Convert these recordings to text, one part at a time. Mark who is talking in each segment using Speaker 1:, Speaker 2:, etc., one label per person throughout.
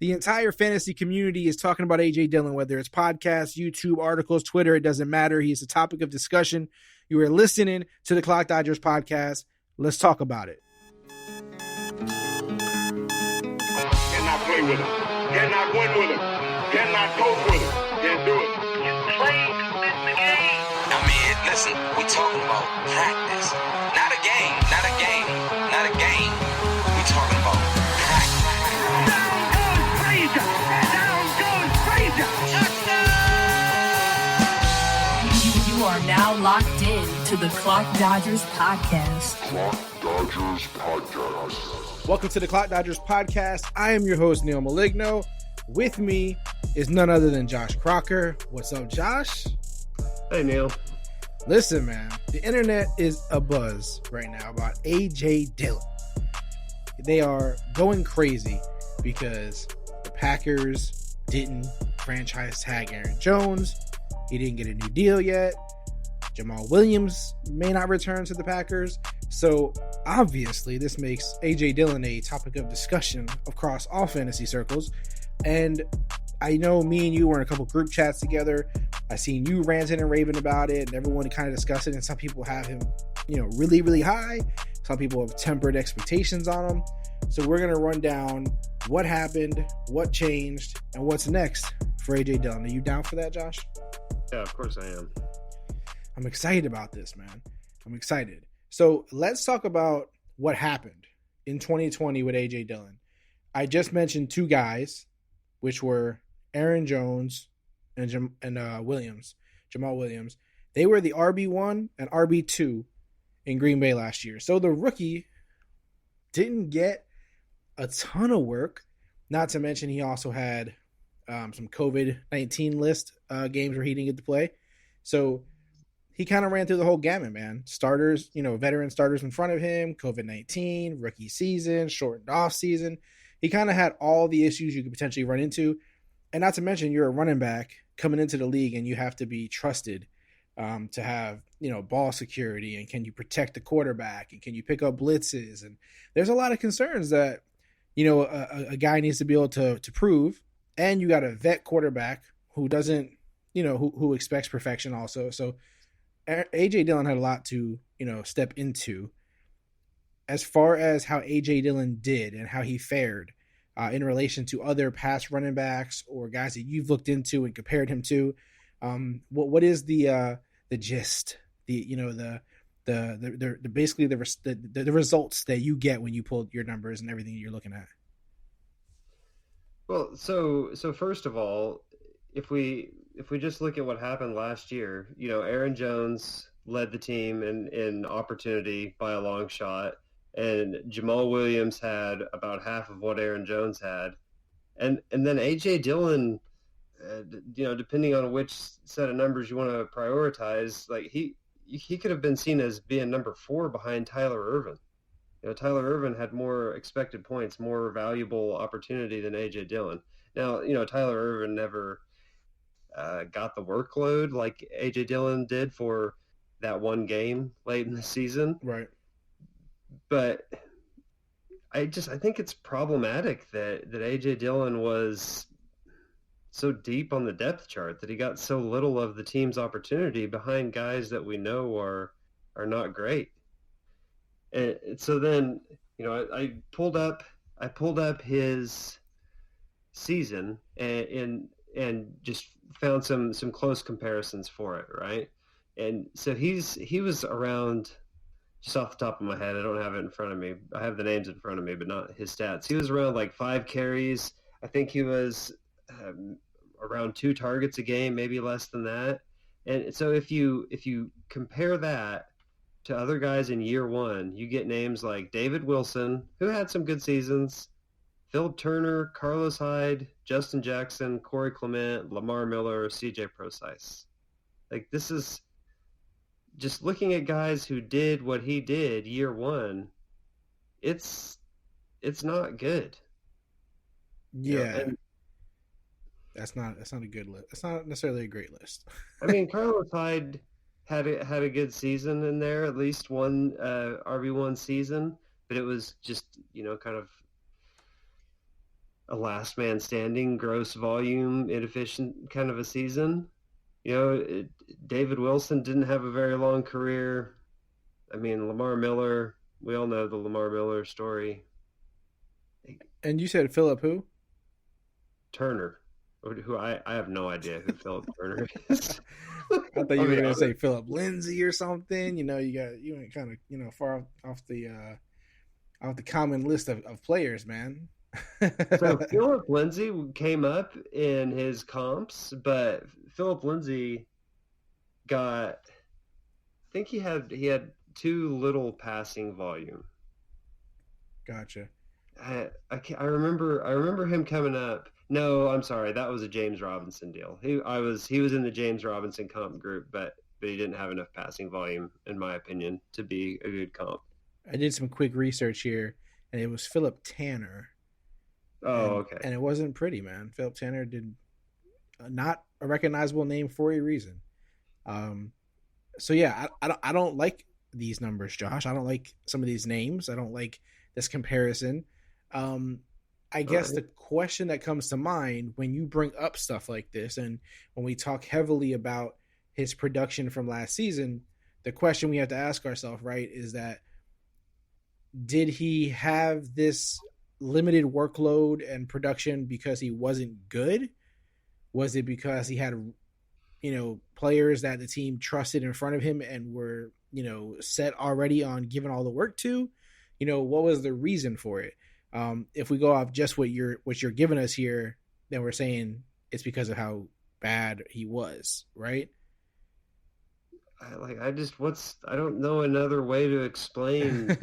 Speaker 1: The entire fantasy community is talking about AJ Dillon, whether it's podcasts, YouTube, articles, Twitter, it doesn't matter. He's a topic of discussion. You are listening to the Clock Dodgers podcast. Let's talk about it.
Speaker 2: Cannot play with him. Cannot win with him. Cannot coach with him. Can't do it.
Speaker 3: You play to win the game.
Speaker 4: I mean, listen, we talking about practice. Not a game. Not a game. Not a game. We talking about practice.
Speaker 3: Down goes Frazier. Down goes Frazier. Touchdown!
Speaker 5: You are now locked in to the Clock Dodgers podcast.
Speaker 2: Clock Dodgers Podcast.
Speaker 1: Welcome to the Clock Dodgers podcast. I am your host, Neal Maligno. With me is none other than Josh Crocker. What's up, Josh?
Speaker 6: Hey, Neal.
Speaker 1: Listen, man, the internet is abuzz right now about AJ Dillon. They are going crazy because the Packers didn't franchise tag Aaron Jones. He didn't get a new deal yet. Jamal Williams may not return to the Packers. So obviously this makes AJ Dillon a topic of discussion across all fantasy circles. And I know me and you were in a couple group chats together. I seen you ranting and raving about it, and everyone kind of discussed it. And some people have him, really, really high. Some people have tempered expectations on him. So we're going to run down what happened, what changed, and what's next for AJ Dillon. Are you down for that, Josh?
Speaker 6: Yeah, of course I am.
Speaker 1: I'm excited about this, man. I'm excited. So let's talk about what happened in 2020 with AJ Dillon. I just mentioned two guys, which were Aaron Jones and Jamal Williams. They were the RB1 and RB2 in Green Bay last year. So the rookie didn't get a ton of work, not to mention he also had some COVID-19 list games where he didn't get to play. So he kind of ran through the whole gamut, man. Starters, veteran starters in front of him, COVID-19, rookie season, shortened off season. He kind of had all the issues you could potentially run into. And not to mention, you're a running back coming into the league and you have to be trusted to have, ball security. And can you protect the quarterback? And can you pick up blitzes? And there's a lot of concerns that, a guy needs to be able to prove. And you got a vet quarterback who doesn't, who expects perfection also. So AJ Dillon had a lot to, step into. As far as how AJ Dillon did and how he fared in relation to other past running backs or guys that you've looked into and compared him to, what is the gist? The basically the results that you get when you pull your numbers and everything you're looking at.
Speaker 6: Well, so first of all, if we just look at what happened last year, Aaron Jones led the team in opportunity by a long shot. And Jamal Williams had about half of what Aaron Jones had. And then AJ Dillon, depending on which set of numbers you want to prioritize, like he could have been seen as being number 4 behind Tyler Ervin. Tyler Ervin had more expected points, more valuable opportunity than AJ Dillon. Now, Tyler Ervin never got the workload like AJ Dillon did for that one game late in the season.
Speaker 1: Right.
Speaker 6: But I think it's problematic that AJ Dillon was so deep on the depth chart that he got so little of the team's opportunity behind guys that we know are not great. And so then, I pulled up his season and just found some close comparisons for it, right? And so he was around. Just off the top of my head, I don't have it in front of me. I have the names in front of me, but not his stats. He was around like 5 carries. I think he was around 2 targets a game, maybe less than that. And so if you compare that to other guys in year one, you get names like David Wilson, who had some good seasons, Phil Turner, Carlos Hyde, Justin Jackson, Corey Clement, Lamar Miller, CJ Prosise. Like, this is just looking at guys who did what he did year one. It's not good.
Speaker 1: Yeah. That's not a good list. It's not necessarily a great list.
Speaker 6: I mean, Carlos Hyde had a good season in there, at least one RB1 season, but it was just, kind of a last man standing, gross volume, inefficient kind of a season. David Wilson didn't have a very long career. I mean, Lamar Miller, we all know the Lamar Miller story.
Speaker 1: And you said Philip who?
Speaker 6: Turner, who I have no idea who Philip Turner is.
Speaker 1: I thought you were gonna say Philip Lindsay or something. You went kind of far off the common list of players, man.
Speaker 6: So Philip Lindsay came up in his comps, but Philip Lindsay I think he had too little passing volume.
Speaker 1: Gotcha.
Speaker 6: I remember him coming up. No, I'm sorry, that was a James Robinson deal. He was in the James Robinson comp group, but he didn't have enough passing volume, in my opinion, to be a good comp.
Speaker 1: I did some quick research here, and it was Philip Tanner.
Speaker 6: Okay.
Speaker 1: And it wasn't pretty, man. Philip Tanner did not a recognizable name for a reason. So yeah, I don't like these numbers, Josh. I don't like some of these names. I don't like this comparison. I guess the question that comes to mind when you bring up stuff like this, and when we talk heavily about his production from last season, the question we have to ask ourselves, right, is that did he have this limited workload and production because he wasn't good? Was it because he had, players that the team trusted in front of him and were, set already on giving all the work to? What was the reason for it? If we go off just what you're giving us here, then we're saying it's because of how bad he was, right?
Speaker 6: I don't know another way to explain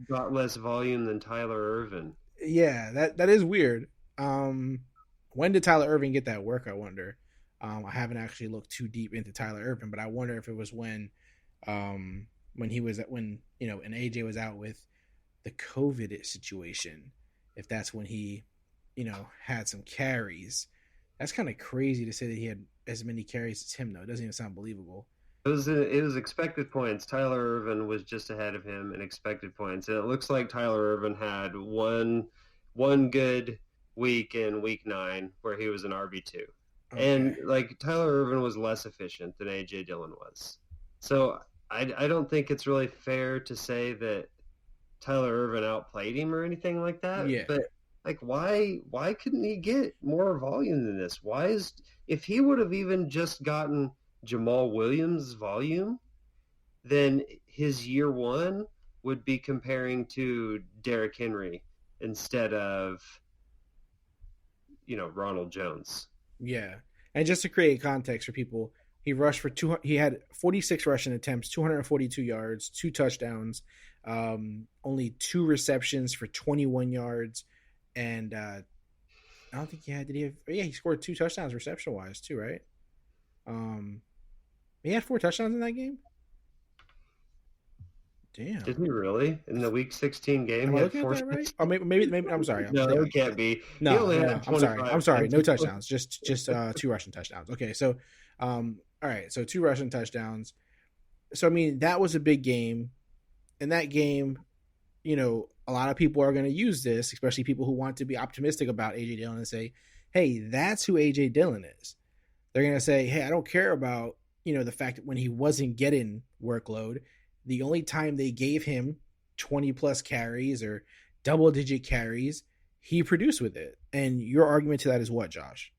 Speaker 6: got less volume than Tyler Ervin.
Speaker 1: Yeah, that is weird. When did Tyler Ervin get that work, I wonder? I haven't actually looked too deep into Tyler Ervin, but I wonder if it was when and AJ was out with the COVID situation, if that's when he, had some carries. That's kind of crazy to say that he had as many carries as him, though. It doesn't even sound believable.
Speaker 6: It was expected points. Tyler Ervin was just ahead of him in expected points. And it looks like Tyler Ervin had one good week in week 9 where he was an RB2. Okay. And Tyler Ervin was less efficient than AJ Dillon was. So I don't think it's really fair to say that Tyler Ervin outplayed him or anything like that.
Speaker 1: Yeah.
Speaker 6: But why couldn't he get more volume than this? If he would have even just gotten Jamal Williams' volume, then his year 1 would be comparing to Derrick Henry instead of Ronald Jones.
Speaker 1: Yeah. And just to create context for people, he had 46 rushing attempts, 242 yards, 2 touchdowns, only 2 receptions for 21 yards, and I don't think he scored 2 touchdowns reception wise too, right? He had 4 touchdowns in that game. Damn.
Speaker 6: Did he really? In the Week 16 game?
Speaker 1: Am I looking at that right? Or maybe I'm sorry.
Speaker 6: No, it can't be.
Speaker 1: No, I'm sorry. No touchdowns. Just 2 rushing touchdowns. Okay, so all right, so 2 rushing touchdowns. So I mean, that was a big game. In that game, a lot of people are going to use this, especially people who want to be optimistic about AJ Dillon and say, "Hey, that's who AJ Dillon is." They're going to say, "Hey, I don't care about, the fact that when he wasn't getting workload, the only time they gave him 20 plus carries or double digit carries, he produced with it." And your argument to that is what, Josh?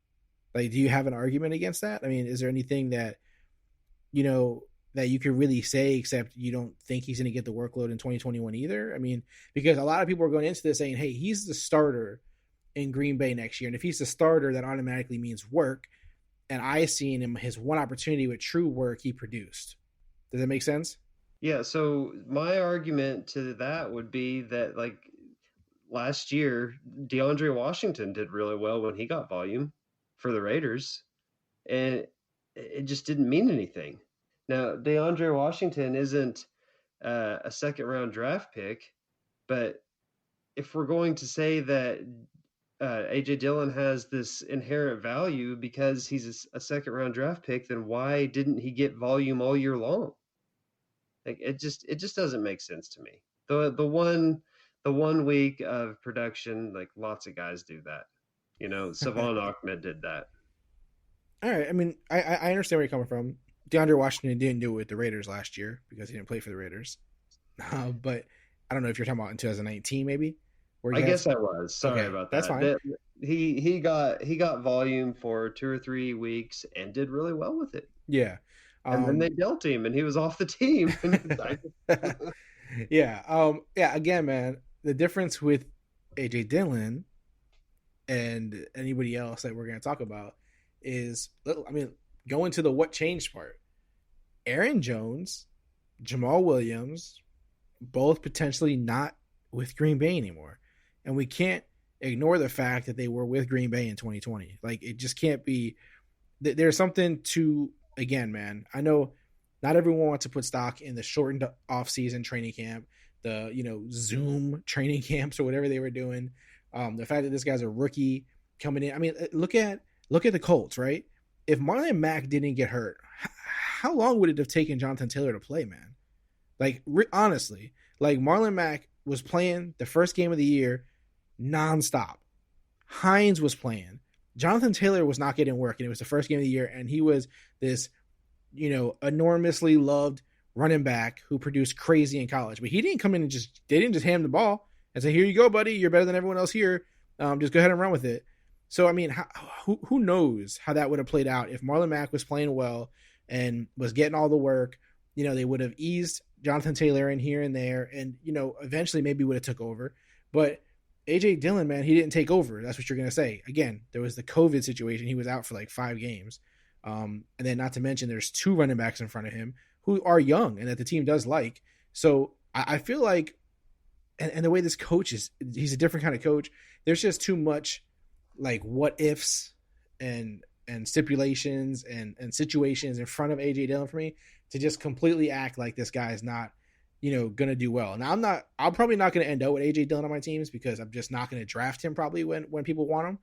Speaker 1: Do you have an argument against that? I mean, is there anything that, that you could really say, except you don't think he's going to get the workload in 2021 either? I mean, because a lot of people are going into this saying, hey, he's the starter in Green Bay next year. And if he's the starter, that automatically means work. And I seen him, his one opportunity with true work, he produced. Does that make sense?
Speaker 6: Yeah, so my argument to that would be that, last year, DeAndre Washington did really well when he got volume for the Raiders, and it just didn't mean anything. Now, DeAndre Washington isn't a second-round draft pick, but if we're going to say that AJ Dillon has this inherent value because he's a second-round draft pick, then why didn't he get volume all year long? It just doesn't make sense to me. The one week of production, lots of guys do that. Savon Ahmed did that.
Speaker 1: All right. I mean, I understand where you're coming from. DeAndre Washington didn't do it with the Raiders last year because he didn't play for the Raiders. But I don't know if you're talking about in 2019, maybe.
Speaker 6: I guess I was. Sorry about that.
Speaker 1: That's fine.
Speaker 6: He got volume for 2 or 3 weeks and did really well with it.
Speaker 1: Yeah.
Speaker 6: And then they dealt him, and he was off the team.
Speaker 1: Yeah. Yeah. Again, man, the difference with AJ Dillon and anybody else that we're going to talk about is, I mean, going to the what changed part. Aaron Jones, Jamal Williams, both potentially not with Green Bay anymore. And we can't ignore the fact that they were with Green Bay in 2020. Like, it just can't be. There's something to, again, man, I know not everyone wants to put stock in the shortened off-season training camp, the, Zoom training camps or whatever they were doing. The fact that this guy's a rookie coming in. I mean, look at the Colts, right? If Marlon Mack didn't get hurt, how long would it have taken Jonathan Taylor to play, man? Like, honestly, like Marlon Mack was playing the first game of the year nonstop. Hines was playing. Jonathan Taylor was not getting work, and it was the first game of the year, and he was this, enormously loved running back who produced crazy in college. But he didn't come in and they didn't just hand him the ball and say, here you go, buddy. You're better than everyone else here. Just go ahead and run with it. So, I mean, who knows how that would have played out if Marlon Mack was playing well and was getting all the work. They would have eased Jonathan Taylor in here and there, and, eventually maybe would have took over. But AJ Dillon, man, he didn't take over. That's what you're going to say. Again, there was the COVID situation. He was out for like 5 games. And then not to mention there's 2 running backs in front of him who are young and that the team does like. So I feel like, and the way this coach is, he's a different kind of coach. There's just too much like what ifs and stipulations and situations in front of AJ Dillon for me to just completely act like this guy is not, going to do well. Now I'm probably not going to end up with AJ Dillon on my teams because I'm just not going to draft him probably when people want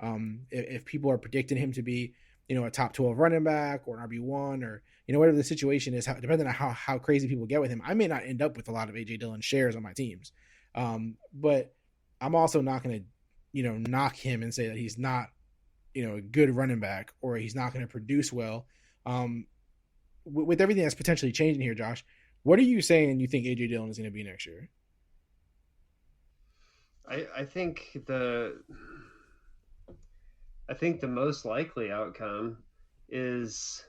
Speaker 1: him. If people are predicting him to be, a top 12 running back or an RB1 or, whatever the situation is, depending on how crazy people get with him, I may not end up with a lot of AJ Dillon shares on my teams. But I'm also not going to, knock him and say that he's not, a good running back or he's not going to produce well. With everything that's potentially changing here, Josh, what are you saying you think AJ Dillon is going to be next year?
Speaker 6: I think the most likely outcome is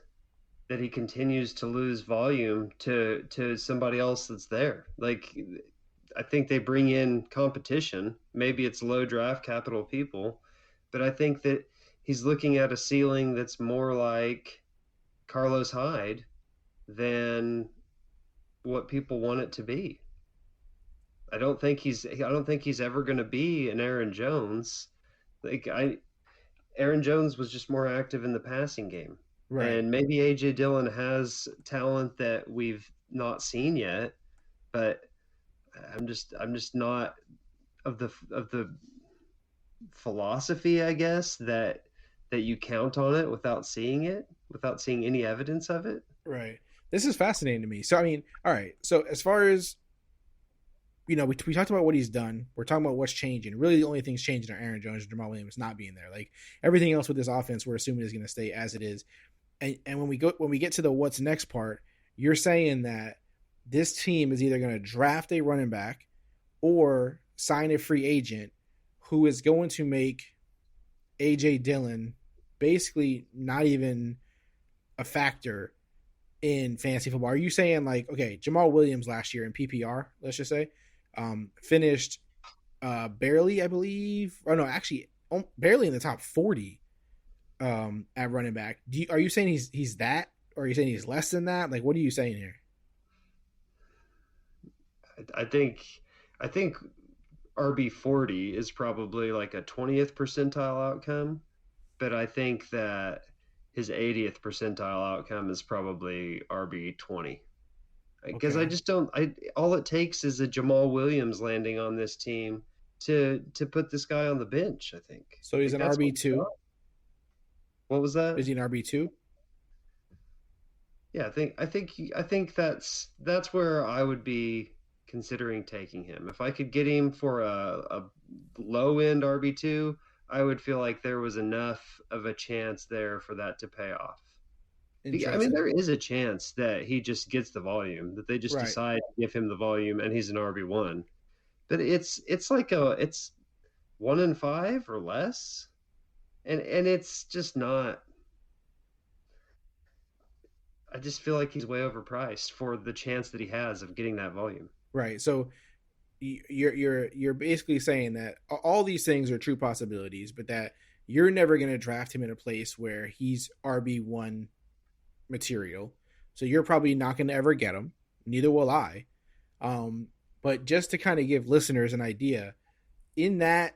Speaker 6: that he continues to lose volume to somebody else that's there. Like, I think they bring in competition. Maybe it's low draft capital people, but I think that he's looking at a ceiling that's more like Carlos Hyde than what people want it to be. I don't think he's ever going to be an Aaron Jones. Aaron Jones was just more active in the passing game. Right. And maybe AJ Dillon has talent that we've not seen yet, but I'm just not of the philosophy, I guess, that you count on it without seeing any evidence of it.
Speaker 1: Right. This is fascinating to me. So, I mean, all right. So as far as, we talked about what he's done. We're talking about what's changing. Really, the only things changing are Aaron Jones and Jamal Williams not being there. Like, everything else with this offense, we're assuming is going to stay as it is. And when we get to the what's next part, you're saying that this team is either going to draft a running back or sign a free agent who is going to make AJ Dillon basically not even a factor in fantasy football. Are you saying, like, okay, Jamal Williams last year in PPR, let's just say, finished barely, I believe, or no, actually barely in the top 40 at running back. Are you saying he's that, or are you saying he's less than that? Like, what are you saying here?
Speaker 6: I think RB40 is probably like a 20th percentile outcome, but I think that his 80th percentile outcome is probably RB20. Because okay. I just don't. All it takes is a Jamal Williams landing on this team to put this guy on the bench. I think.
Speaker 1: So he's an RB2.
Speaker 6: What was that?
Speaker 1: Is he an RB2?
Speaker 6: Yeah, I think that's where I would be considering taking him. If I could get him for a low end RB2, I would feel like there was enough of a chance there for that to pay off. I mean,
Speaker 1: Interesting.
Speaker 6: there is a chance that he just gets the volume, that they just
Speaker 1: Right.
Speaker 6: decide to give him the volume and he's an RB1. But it's 1 in 5 or less. And it's just not. I just feel like he's way overpriced for the chance that he has of getting that volume.
Speaker 1: Right. So you're basically saying that all these things are true possibilities, but that you're never going to draft him in a place where he's RB1 material. So you're probably not going to ever get him. Neither will I. But just to kind of give listeners an idea, in that,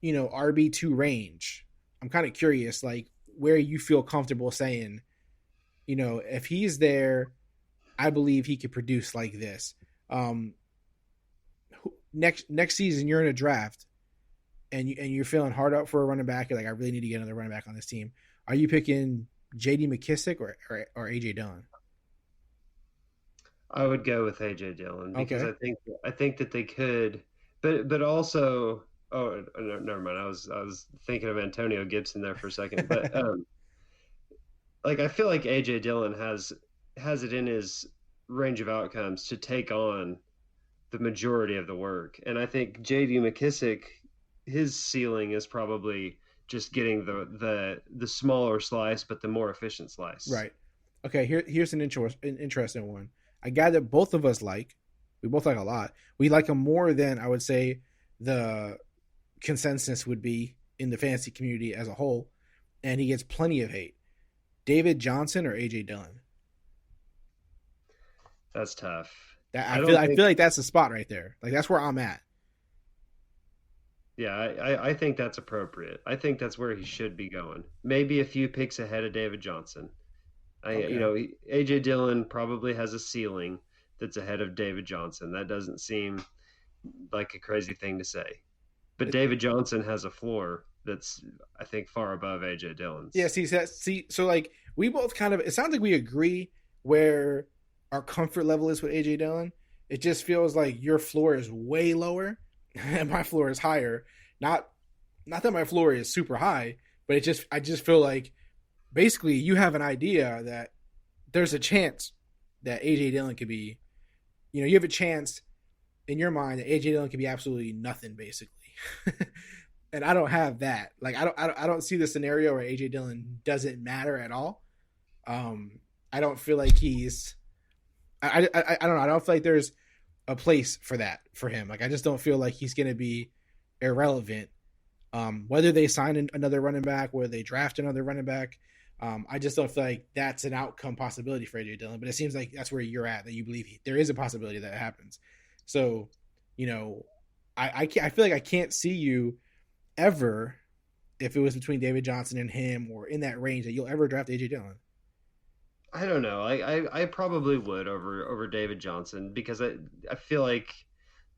Speaker 1: RB2 range, I'm kind of curious, like, where you feel comfortable saying, if he's there, I believe he could produce like this. Next season, you're in a draft, and you're feeling hard up for a running back. You're like, I really need to get another running back on this team. Are you picking J.D. McKissick or AJ Dillon?
Speaker 6: I would go with AJ Dillon because
Speaker 1: Okay.
Speaker 6: I think that they could, but also no, never mind. I was thinking of Antonio Gibson there for a second, but like I feel like AJ Dillon has it in his range of outcomes to take on the majority of the work, and I think J.D. McKissick, his ceiling is probably just getting the smaller slice, but the more efficient slice.
Speaker 1: Right. Okay. Here's an interesting one. A guy that both of us like. We both like a lot. We like him more than I would say the consensus would be in the fantasy community as a whole, and he gets plenty of hate. David Johnson or AJ Dillon?
Speaker 6: That's tough.
Speaker 1: I feel like that's the spot right there. Like that's where I'm at.
Speaker 6: Yeah, I think that's appropriate. I think that's where he should be going. Maybe a few picks ahead of David Johnson.
Speaker 1: Okay.
Speaker 6: AJ Dillon probably has a ceiling that's ahead of David Johnson. That doesn't seem like a crazy thing to say. But David Johnson has a floor that's, I think, far above AJ
Speaker 1: Yeah,
Speaker 6: Dillon's.
Speaker 1: so like we both kind of, it sounds like we agree where our comfort level is with AJ Dillon. It just feels like your floor is way lower and my floor is higher. Not that my floor is super high, but I just feel like basically you have an idea that there's a chance that AJ Dillon could be, you have a chance in your mind that AJ Dillon could be absolutely nothing basically. And I don't have that. Like I don't see the scenario where AJ Dillon doesn't matter at all. I don't feel like he's. I don't know. I don't feel like there's a place for that for him. Like I just don't feel like he's going to be irrelevant. Whether they sign another running back, whether they draft another running back, I just don't feel like that's an outcome possibility for AJ Dillon. But it seems like that's where you're at. That you believe there is a possibility that it happens. So, I feel like I can't see you ever, if it was between David Johnson and him or in that range, that you'll ever draft AJ Dillon.
Speaker 6: I don't know. I probably would over David Johnson because I feel like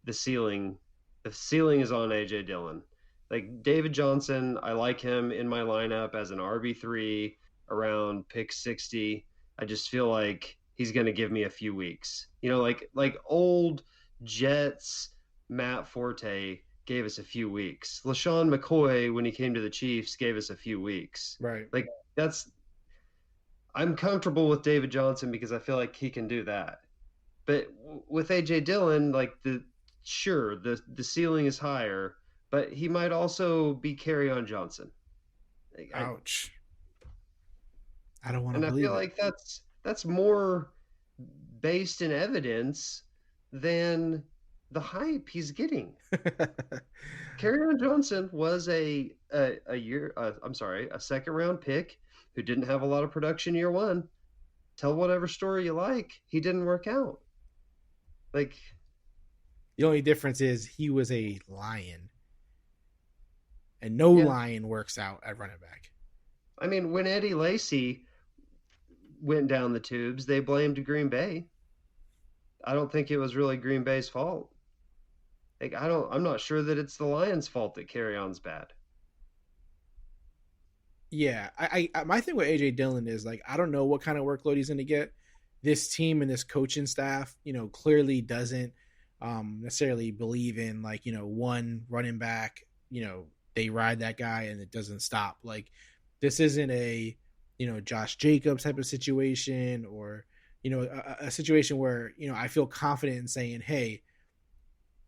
Speaker 6: the ceiling the ceiling is on AJ Dillon. Like David Johnson, I like him in my lineup as an RB3 around pick 60. I just feel like he's going to give me a few weeks. Like old Jets Matt Forte gave us a few weeks. LaShawn McCoy, when he came to the Chiefs, gave us a few weeks.
Speaker 1: Right.
Speaker 6: Like that's I'm comfortable with David Johnson because I feel like he can do that. But with AJ Dillon, like the ceiling is higher, but he might also be on Johnson. Like,
Speaker 1: Ouch. I don't want to
Speaker 6: and I feel
Speaker 1: believe it.
Speaker 6: like that's more based in evidence than the hype he's getting. On Johnson was a second round pick who didn't have a lot of production year one. Tell whatever story you like, he didn't work out. Like
Speaker 1: The only difference is he was a lion, and no
Speaker 6: yeah,
Speaker 1: lion works out at running back.
Speaker 6: I mean, when Eddie Lacy went down the tubes, they blamed Green Bay. I don't think it was really Green Bay's fault. Like I'm not sure that it's the Lions' fault that On's bad.
Speaker 1: Yeah, my thing with AJ Dillon is like I don't know what kind of workload he's going to get. This team and this coaching staff, clearly doesn't necessarily believe in like one running back, they ride that guy and it doesn't stop. Like, this isn't a, Josh Jacobs type of situation, or, a situation where, I feel confident in saying, hey,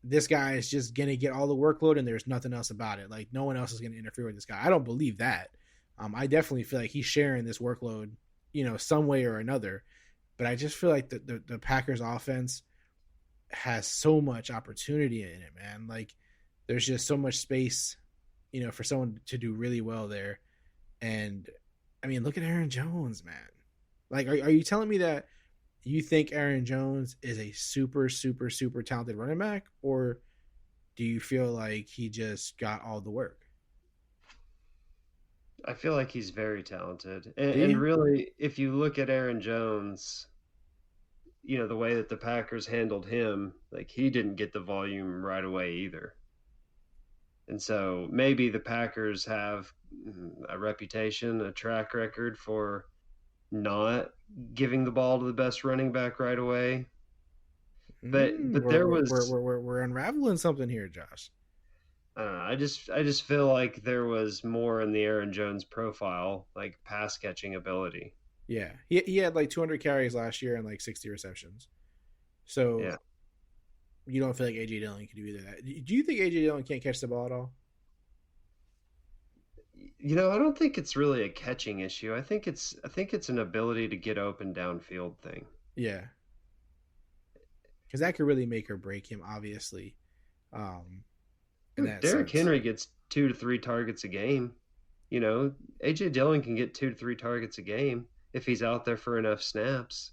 Speaker 1: this guy is just going to get all the workload and there's nothing else about it. Like, no one else is going to interfere with this guy. I don't believe that. I definitely feel like he's sharing this workload, some way or another. But I just feel like the Packers offense has so much opportunity in it, man. Like, there's just so much space, for someone to do really well there. And I mean, look at Aaron Jones, man. Like, are you telling me that you think Aaron Jones is a super, super, super talented running back, or do you feel like he just got all the work?
Speaker 6: I feel like he's very talented. And really, if you look at Aaron Jones, the way that the Packers handled him, like, he didn't get the volume right away either. And so maybe the Packers have a reputation, a track record for not giving the ball to the best running back right away. But
Speaker 1: we're unraveling something here, Josh.
Speaker 6: I just feel like there was more in the Aaron Jones profile, like pass catching ability.
Speaker 1: Yeah, he had like 200 carries last year and like 60 receptions. So
Speaker 6: yeah.
Speaker 1: You don't feel like AJ Dillon can do either that. Do you think AJ Dillon can't catch the ball at all?
Speaker 6: I don't think it's really a catching issue. I think it's an ability to get open downfield thing.
Speaker 1: Yeah, because that could really make or break him, obviously.
Speaker 6: Derrick Henry gets 2 to 3 targets a game. AJ Dillon can get 2 to 3 targets a game if he's out there for enough snaps.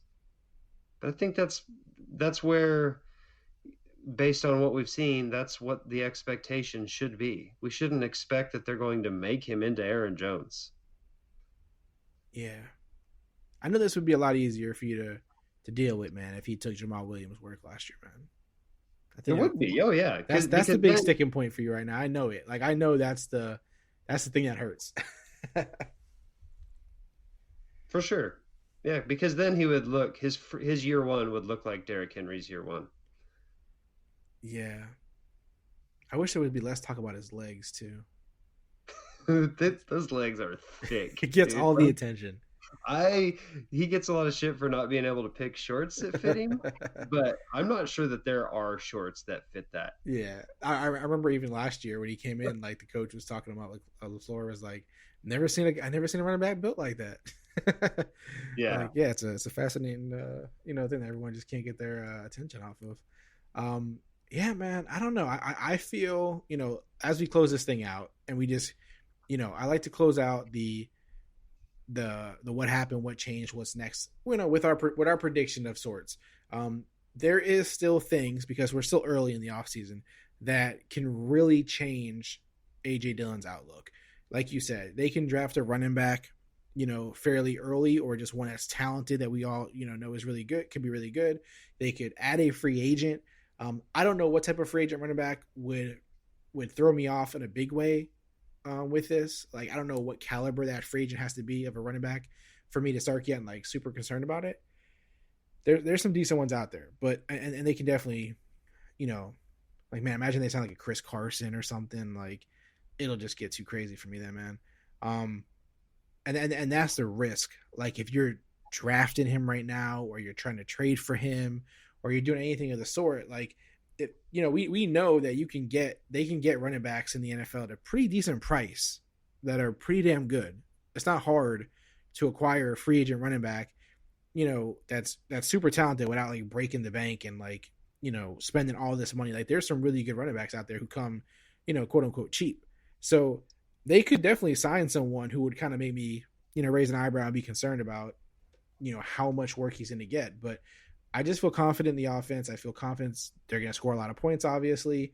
Speaker 6: But I think that's where, based on what we've seen, that's what the expectation should be. We shouldn't expect that they're going to make him into Aaron Jones.
Speaker 1: Yeah. I know this would be a lot easier for you to deal with, man, if he took Jamal Williams' work last year, man.
Speaker 6: I think it would be. Oh, yeah.
Speaker 1: That's the big sticking point for you right now. I know it. Like, I know that's the thing that hurts.
Speaker 6: For sure. Yeah, because then he would look, his year one would look like Derrick Henry's year one.
Speaker 1: Yeah. I wish there would be less talk about his legs, too.
Speaker 6: Those legs are thick.
Speaker 1: It gets all the attention.
Speaker 6: He gets a lot of shit for not being able to pick shorts that fit him, but I'm not sure that there are shorts that fit that.
Speaker 1: Yeah. I remember even last year when he came in, like, the coach was talking about, like, LaFleur was like, I never seen a running back built like that.
Speaker 6: Yeah.
Speaker 1: Like, yeah, it's a fascinating thing that everyone just can't get their attention off of. Yeah, man, I don't know. I feel, as we close this thing out, and we just, I like to close out the what happened, what changed, what's next, with our prediction of sorts. There is still things, because we're still early in the offseason, that can really change AJ Dillon's outlook. Like you said, they can draft a running back, fairly early, or just one that's talented that we all, know is really good, can be really good. They could add a free agent. I don't know what type of free agent running back would throw me off in a big way with this. Like, I don't know what caliber that free agent has to be of a running back for me to start getting like super concerned about it. There's some decent ones out there, but and they can definitely, like, man, imagine they sound like a Chris Carson or something. Like, it'll just get too crazy for me then, man. And that's the risk. Like, if you're drafting him right now, or you're trying to trade for him, or you're doing anything of the sort, like, we know that they can get running backs in the NFL at a pretty decent price that are pretty damn good. It's not hard to acquire a free agent running back, that's super talented without like breaking the bank and like, spending all this money. Like, there's some really good running backs out there who come, quote unquote cheap. So they could definitely sign someone who would kind of make me, raise an eyebrow and be concerned about, how much work he's going to get. But I just feel confident in the offense. I feel confident they're going to score a lot of points, obviously.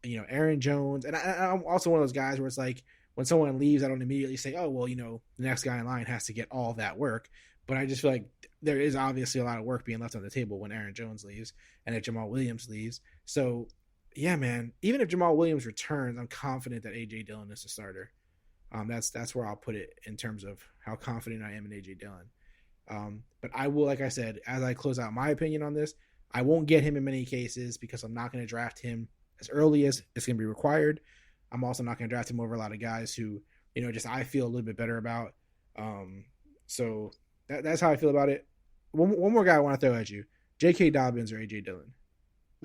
Speaker 1: Aaron Jones. And I'm also one of those guys where it's like, when someone leaves, I don't immediately say, oh, well, the next guy in line has to get all that work. But I just feel like there is obviously a lot of work being left on the table when Aaron Jones leaves and if Jamal Williams leaves. So, yeah, man, even if Jamal Williams returns, I'm confident that AJ Dillon is the starter. That's where I'll put it in terms of how confident I am in AJ Dillon. But I will, like I said, as I close out my opinion on this, I won't get him in many cases because I'm not going to draft him as early as it's going to be required. I'm also not going to draft him over a lot of guys who, just I feel a little bit better about. So that's how I feel about it. One more guy I want to throw at you: J.K. Dobbins or AJ Dillon.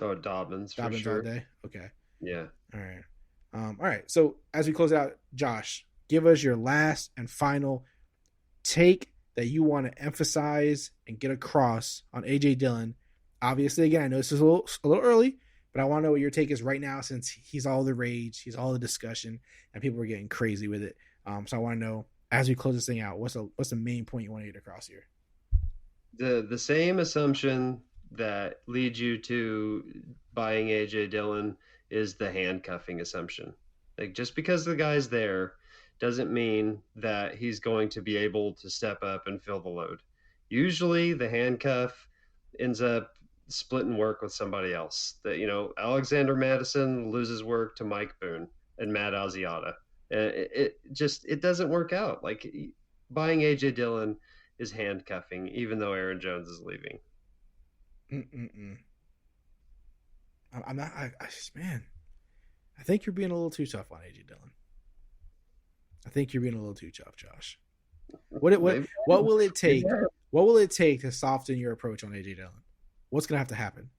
Speaker 6: Oh, Dobbins for
Speaker 1: Dobbins
Speaker 6: sure.
Speaker 1: all day. Okay.
Speaker 6: Yeah.
Speaker 1: All right. All right. So as we close it out, Josh, give us your last and final take that you want to emphasize and get across on AJ Dillon. Obviously, again, I know this is a little early, but I want to know what your take is right now since he's all the rage, he's all the discussion, and people are getting crazy with it. So I want to know, as we close this thing out, what's the main point you want to get across here?
Speaker 6: The same assumption that leads you to buying AJ Dillon is the handcuffing assumption. Like, just because the guy's there doesn't mean that he's going to be able to step up and fill the load. Usually the handcuff ends up splitting work with somebody else. That, Alexander Madison loses work to Mike Boone and Matt Asiata. It doesn't work out. Like, buying AJ Dillon is handcuffing, even though Aaron Jones is leaving.
Speaker 1: I'm not. Man, I think you're being a little too tough on AJ Dillon. I think you're being a little too tough, Josh. What will it take? What will it take to soften your approach on AJ Dillon? What's gonna have to happen?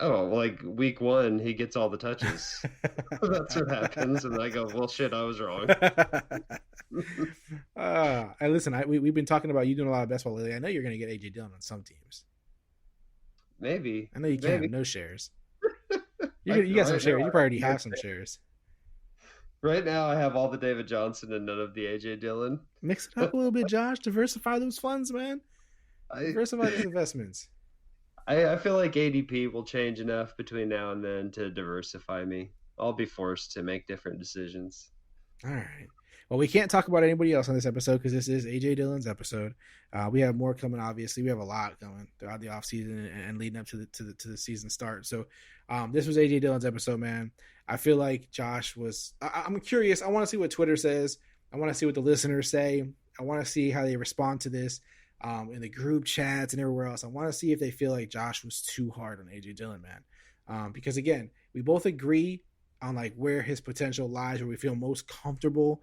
Speaker 6: Oh, like week 1, he gets all the touches. That's what happens, and I go, well, shit, I was wrong.
Speaker 1: And listen, we've been talking about you doing a lot of best ball lately. I know you're gonna get AJ Dillon on some teams.
Speaker 6: Maybe.
Speaker 1: I know you can't have no shares. You got some shares. You probably already have some shares.
Speaker 6: Right now, I have all the David Johnson and none of the AJ Dillon.
Speaker 1: Mix it up a little bit, Josh. Diversify those funds, man. Diversify those investments.
Speaker 6: I feel like ADP will change enough between now and then to diversify me. I'll be forced to make different decisions.
Speaker 1: All right. Well, we can't talk about anybody else on this episode because this is AJ Dillon's episode. We have more coming. Obviously, we have a lot coming throughout the offseason and leading up to the season start. So, this was AJ Dillon's episode, man. I feel like Josh was. I'm curious. I want to see what Twitter says. I want to see what the listeners say. I want to see how they respond to this in the group chats and everywhere else. I want to see if they feel like Josh was too hard on AJ Dillon, man. Because again, we both agree on like where his potential lies, where we feel most comfortable.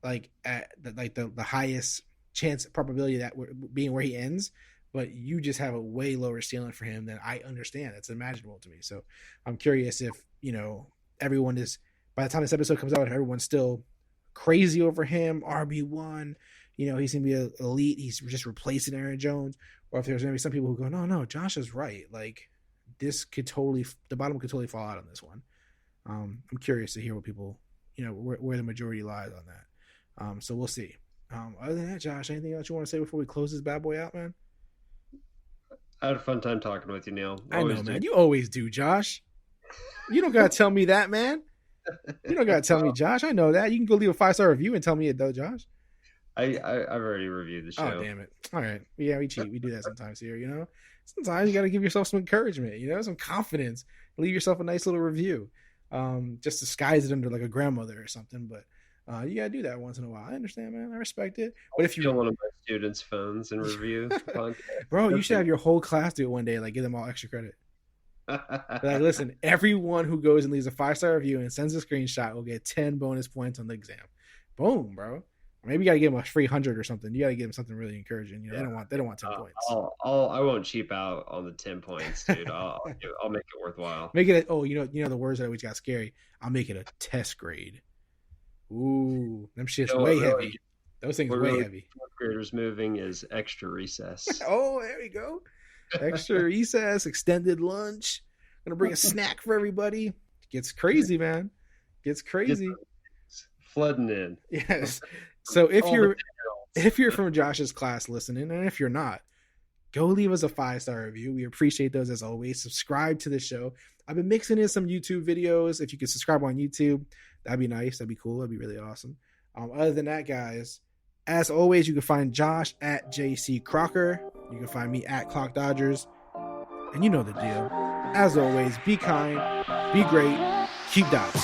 Speaker 1: Like at the highest chance probability that being where he ends, but you just have a way lower ceiling for him than I understand. It's imaginable to me. So I'm curious if, everyone is, by the time this episode comes out, if everyone's still crazy over him, RB1, he's going to be elite. He's just replacing Aaron Jones. Or if there's going to be some people who go, no, Josh is right. Like the bottom could totally fall out on this one. I'm curious to hear what people, where the majority lies on that. So we'll see. Other than that, Josh, anything else you want to say before we close this bad boy out, man?
Speaker 6: I had a fun time talking with you, Neal.
Speaker 1: I know, man. You always do, Josh. You don't gotta tell me that, man. You don't gotta tell me, Josh. I know that. You can go leave a 5-star review and tell me it, though, Josh.
Speaker 6: I've already reviewed the show.
Speaker 1: Oh, damn it. All right. Yeah, we cheat. We do that sometimes here, Sometimes you gotta give yourself some encouragement, some confidence. Leave yourself a nice little review. Just disguise it under like a grandmother or something, but you gotta do that once in a while. I understand, man. I respect it. But if you
Speaker 6: steal one of my students' phones and review,
Speaker 1: bro, you should have your whole class do it one day. Like, give them all extra credit. Like, listen, everyone who goes and leaves a 5-star review and sends a screenshot will get 10 bonus points on the exam. Boom, bro. Or maybe you gotta give them a free 100 or something. You gotta give them something really encouraging. They don't want 10 points.
Speaker 6: I won't cheap out on the 10 points, dude. I'll make it worthwhile.
Speaker 1: Make it the words that always got scary. I'll make it a test grade. Ooh, them shit's way heavy. Those things are way heavy.
Speaker 6: Fourth graders moving is extra recess.
Speaker 1: Oh, there we go. Extra recess, extended lunch. Gonna bring a snack for everybody. Gets crazy, man. Gets crazy.
Speaker 6: Flooding in.
Speaker 1: Yes. So if you're from Josh's class listening, and if you're not, go leave us a 5-star review. We appreciate those as always. Subscribe to the show. I've been mixing in some YouTube videos. If you could subscribe on YouTube, that'd be nice. That'd be cool. That'd be really awesome. Other than that, guys, as always, you can find Josh at JC Crocker. You can find me at Clock Dodgers. And you know the deal. As always, be kind, be great, keep dodging.